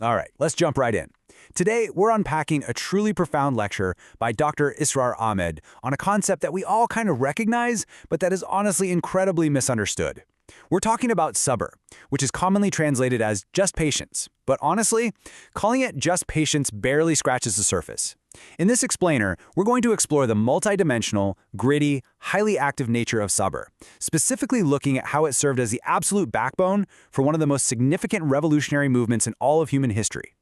All right, let's jump right in. Today, we're unpacking a truly profound lecture by Dr. Israr Ahmed on a concept that we all kind of recognize, but that is honestly incredibly misunderstood. We're talking about sabr, which is commonly translated as just patience. But honestly, calling it just patience barely scratches the surface. In this explainer, we're going to explore the multidimensional, gritty, highly active nature of sabr, specifically looking at how it served as the absolute backbone for one of the most significant revolutionary movements in all of human history.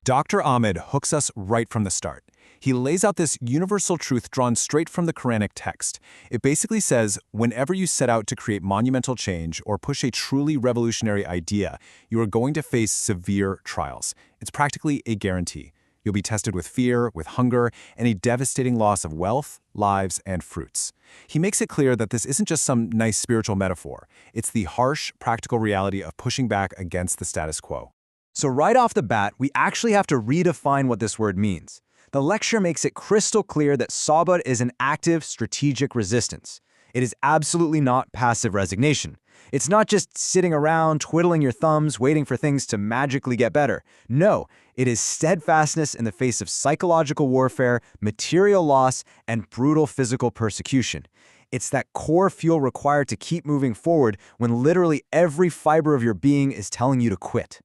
Dr. Ahmed hooks us right from the start. He lays out this universal truth drawn straight from the Quranic text. It basically says, whenever you set out to create monumental change or push a truly revolutionary idea, you are going to face severe trials. It's practically a guarantee. You'll be tested with fear, with hunger, and a devastating loss of wealth, lives, and fruits. He makes it clear that this isn't just some nice spiritual metaphor. It's the harsh, practical reality of pushing back against the status quo. So right off the bat, we actually have to redefine what this word means. The lecture makes it crystal clear that sabr is an active, strategic resistance. It is absolutely not passive resignation. It's not just sitting around, twiddling your thumbs, waiting for things to magically get better. No, it is steadfastness in the face of psychological warfare, material loss, and brutal physical persecution. It's that core fuel required to keep moving forward when literally every fiber of your being is telling you to quit.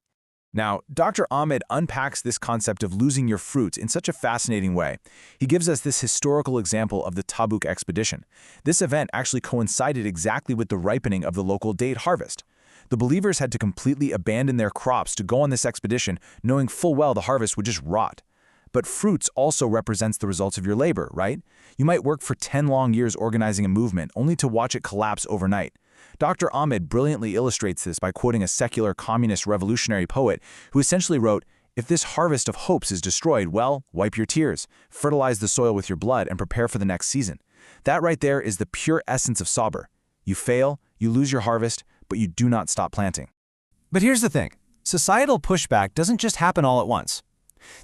Now, Dr. Ahmed unpacks this concept of losing your fruits in such a fascinating way. He gives us this historical example of the Tabuk expedition. This event actually coincided exactly with the ripening of the local date harvest. The believers had to completely abandon their crops to go on this expedition, knowing full well the harvest would just rot. But fruits also represents the results of your labor, right? You might work for 10 long years organizing a movement, only to watch it collapse overnight. Dr. Ahmed brilliantly illustrates this by quoting a secular communist revolutionary poet who essentially wrote, "If this harvest of hopes is destroyed, well, wipe your tears, fertilize the soil with your blood, and prepare for the next season." That right there is the pure essence of sabr. You fail, you lose your harvest, but you do not stop planting. But here's the thing. Societal pushback doesn't just happen all at once.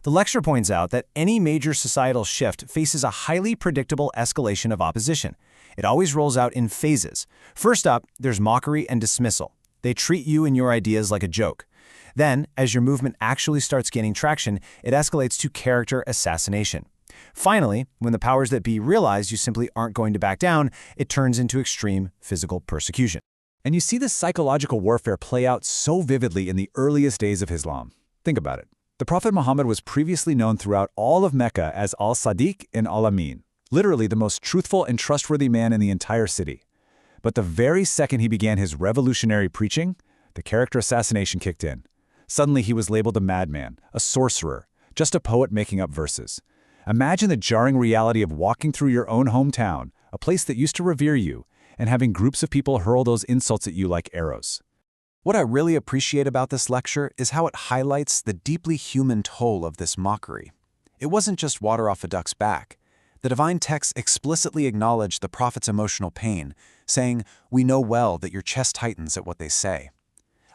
The lecture points out that any major societal shift faces a highly predictable escalation of opposition. It always rolls out in phases. First up, there's mockery and dismissal. They treat you and your ideas like a joke. Then, as your movement actually starts gaining traction, it escalates to character assassination. Finally, when the powers that be realize you simply aren't going to back down, it turns into extreme physical persecution. And you see this psychological warfare play out so vividly in the earliest days of Islam. Think about it. The Prophet Muhammad was previously known throughout all of Mecca as Al-Sadiq and Al-Amin, literally the most truthful and trustworthy man in the entire city. But the very second he began his revolutionary preaching, the character assassination kicked in. Suddenly he was labeled a madman, a sorcerer, just a poet making up verses. Imagine the jarring reality of walking through your own hometown, a place that used to revere you, and having groups of people hurl those insults at you like arrows. What I really appreciate about this lecture is how it highlights the deeply human toll of this mockery. It wasn't just water off a duck's back. The divine text explicitly acknowledged the prophet's emotional pain, saying, "We know well that your chest tightens at what they say."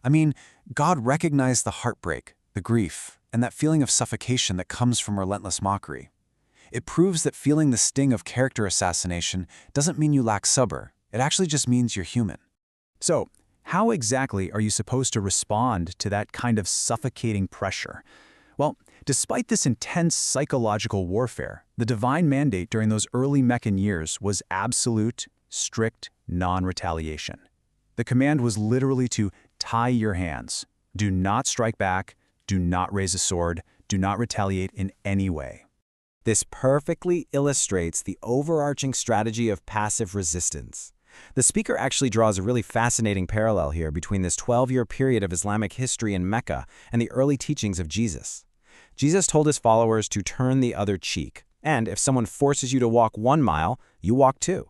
I mean, God recognized the heartbreak, the grief, and that feeling of suffocation that comes from relentless mockery. It proves that feeling the sting of character assassination doesn't mean you lack sabr. It actually just means you're human. So, how exactly are you supposed to respond to that kind of suffocating pressure? Well, despite this intense psychological warfare, the divine mandate during those early Meccan years was absolute, strict, non-retaliation. The command was literally to tie your hands. Do not strike back, do not raise a sword, do not retaliate in any way. This perfectly illustrates the overarching strategy of passive resistance. The speaker actually draws a really fascinating parallel here between this 12-year period of Islamic history in Mecca and the early teachings of Jesus. Jesus told his followers to turn the other cheek, and if someone forces you to walk 1 mile, you walk 2.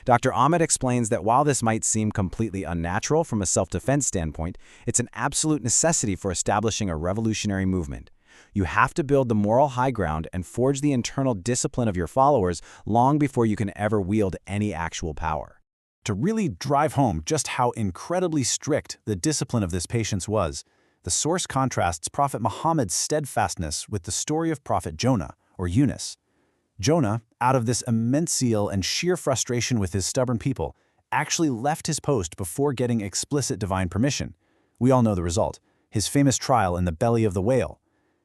Dr. Ahmed explains that while this might seem completely unnatural from a self-defense standpoint, it's an absolute necessity for establishing a revolutionary movement. You have to build the moral high ground and forge the internal discipline of your followers long before you can ever wield any actual power. To really drive home just how incredibly strict the discipline of this patience was, the source contrasts Prophet Muhammad's steadfastness with the story of Prophet Jonah, or Yunus. Jonah, out of this immense zeal and sheer frustration with his stubborn people, actually left his post before getting explicit divine permission. We all know the result. his famous trial in the belly of the whale.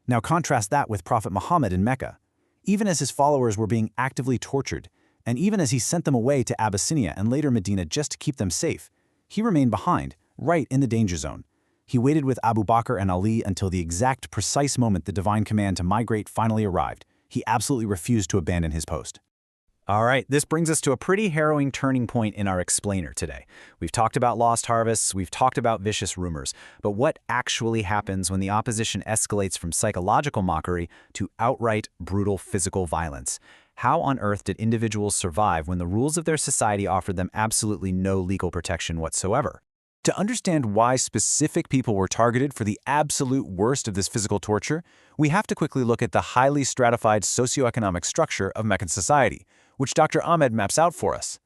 Now contrast that with Prophet Muhammad in Mecca. Even as his followers were being actively tortured, and even as he sent them away to Abyssinia and later Medina just to keep them safe, he remained behind, right in the danger zone. He waited with Abu Bakr and Ali until the exact precise moment the divine command to migrate finally arrived. He absolutely refused to abandon his post. All right, this brings us to a pretty harrowing turning point in our explainer today. We've talked about lost harvests, we've talked about vicious rumors, but what actually happens when the opposition escalates from psychological mockery to outright brutal physical violence? How on earth did individuals survive when the rules of their society offered them absolutely no legal protection whatsoever? To understand why specific people were targeted for the absolute worst of this physical torture, we have to quickly look at the highly stratified socioeconomic structure of Meccan society, which Dr. Ahmed maps out for us.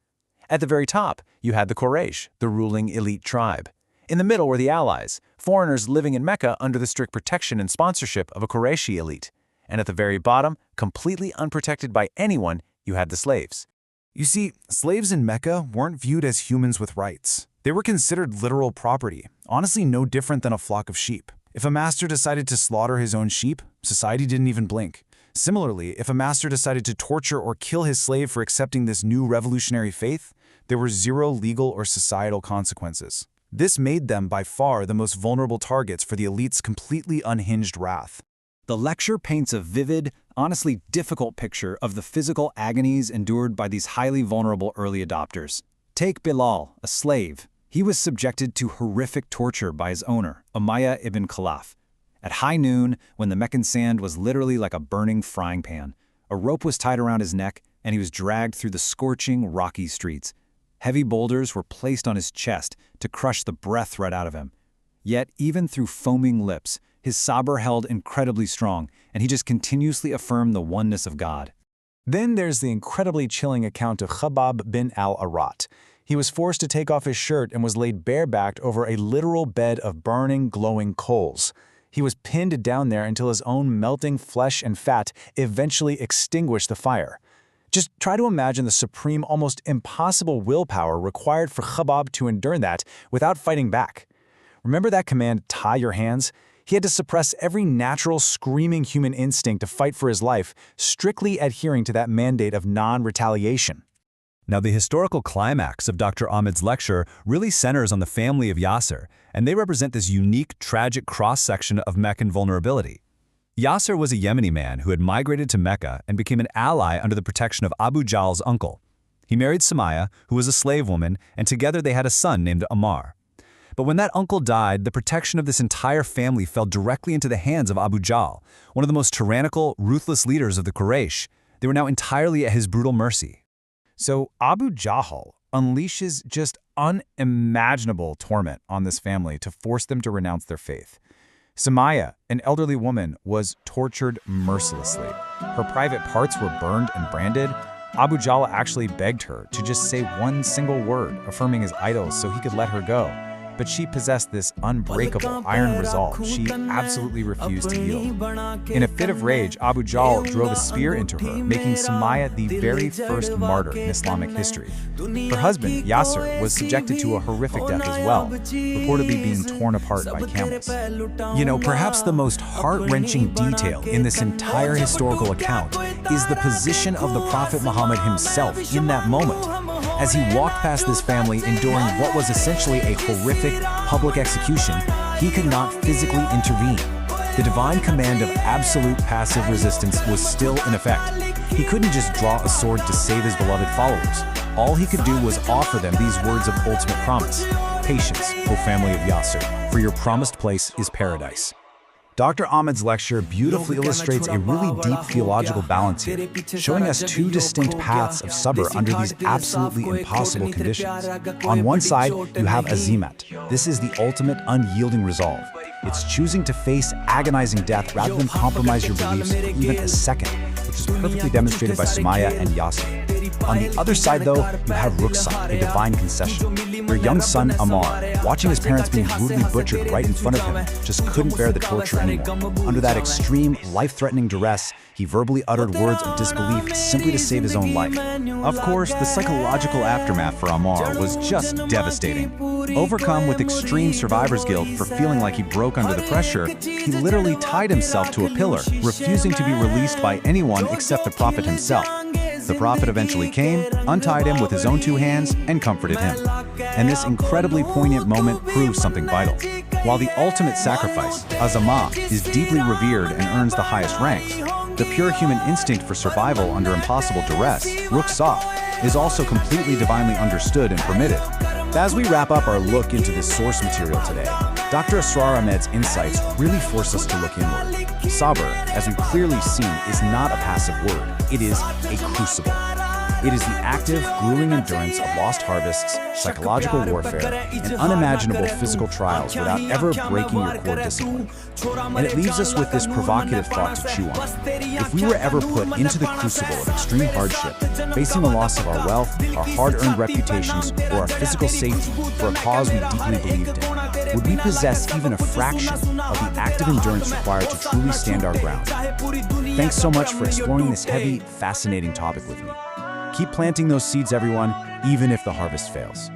At the very top, you had the Quraysh, the ruling elite tribe. In the middle were the allies, foreigners living in Mecca under the strict protection and sponsorship of a Qurayshi elite. And at the very bottom, completely unprotected by anyone, you had the slaves. You see, slaves in Mecca weren't viewed as humans with rights. They were considered literal property, honestly no different than a flock of sheep. If a master decided to slaughter his own sheep, society didn't even blink. Similarly, if a master decided to torture or kill his slave for accepting this new revolutionary faith, there were zero legal or societal consequences. This made them by far the most vulnerable targets for the elite's completely unhinged wrath. The lecture paints a vivid, honestly difficult picture of the physical agonies endured by these highly vulnerable early adopters. Take Bilal, a slave. He was subjected to horrific torture by his owner, Umayyah ibn Khalaf. At high noon, when the Meccan sand was literally like a burning frying pan, a rope was tied around his neck and he was dragged through the scorching, rocky streets. Heavy boulders were placed on his chest to crush the breath right out of him. Yet, even through foaming lips, his sabr held incredibly strong, and he just continuously affirmed the oneness of God. Then there's the incredibly chilling account of Khabbab bin al-Arat. He was forced to take off his shirt and was laid barebacked over a literal bed of burning, glowing coals. He was pinned down there until his own melting flesh and fat eventually extinguished the fire. Just try to imagine the supreme, almost impossible willpower required for Khabbab to endure that without fighting back. Remember that command, tie your hands? He had to suppress every natural, screaming human instinct to fight for his life, strictly adhering to that mandate of non-retaliation. Now, the historical climax of Dr. Ahmed's lecture really centers on the family of Yasser, and they represent this unique, tragic cross-section of Meccan vulnerability. Yasser was a Yemeni man who had migrated to Mecca and became an ally under the protection of Abu Jahl's uncle. He married Sumaya, who was a slave woman, and together they had a son named Ammar. But when that uncle died, the protection of this entire family fell directly into the hands of Abu Jahl, one of the most tyrannical, ruthless leaders of the Quraysh. They were now entirely at his brutal mercy. So Abu Jahl unleashes just unimaginable torment on this family to force them to renounce their faith. Sumaya, an elderly woman, was tortured mercilessly. Her private parts were burned and branded. Abu Jahl actually begged her to just say one single word, affirming his idols so he could let her go. But she possessed this unbreakable iron resolve. She absolutely refused to yield. In a fit of rage, Abu Jahl drove a spear into her, making Sumaya the very first martyr in Islamic history. Her husband, Yasser, was subjected to a horrific death as well, reportedly being torn apart by camels. You know, perhaps the most heart-wrenching detail in this entire historical account is the position of the Prophet Muhammad himself in that moment. As he walked past this family enduring what was essentially a horrific public execution, he could not physically intervene. The divine command of absolute passive resistance was still in effect. He couldn't just draw a sword to save his beloved followers. All he could do was offer them these words of ultimate promise. Patience, O family of Yasser, for your promised place is paradise. Dr. Ahmed's lecture beautifully illustrates a really deep theological balance here, showing us two distinct paths of sabr under these absolutely impossible conditions. On one side, you have azimat. This is the ultimate unyielding resolve. It's choosing to face agonizing death rather than compromise your beliefs for even a second, which is perfectly demonstrated by Sumaya and Yasser. On the other side, though, you have Rukhsat, a divine concession. Their young son, Ammar, watching his parents being brutally butchered right in front of him, just couldn't bear the torture anymore. Under that extreme, life-threatening duress, he verbally uttered words of disbelief simply to save his own life. Of course, the psychological aftermath for Ammar was just devastating. Overcome with extreme survivor's guilt for feeling like he broke under the pressure, he literally tied himself to a pillar, refusing to be released by anyone except the Prophet himself. The Prophet eventually came, untied him with his own 2 hands, and comforted him. And this incredibly poignant moment proves something vital. While the ultimate sacrifice, azamah, is deeply revered and earns the highest ranks, the pure human instinct for survival under impossible duress, rukhsah, is also completely divinely understood and permitted. As we wrap up our look into this source material today, Dr. Asrar Ahmed's insights really force us to look inward. Sabr, as we've clearly seen, is not a passive word. It is a crucible. It is the active, grueling endurance of lost harvests, psychological warfare, and unimaginable physical trials without ever breaking your core discipline. And it leaves us with this provocative thought to chew on. If we were ever put into the crucible of extreme hardship, facing the loss of our wealth, our hard-earned reputations, or our physical safety for a cause we deeply believed in, would we possess even a fraction of the active endurance required to truly stand our ground? Thanks so much for exploring this heavy, fascinating topic with me. Keep planting those seeds, everyone, even if the harvest fails.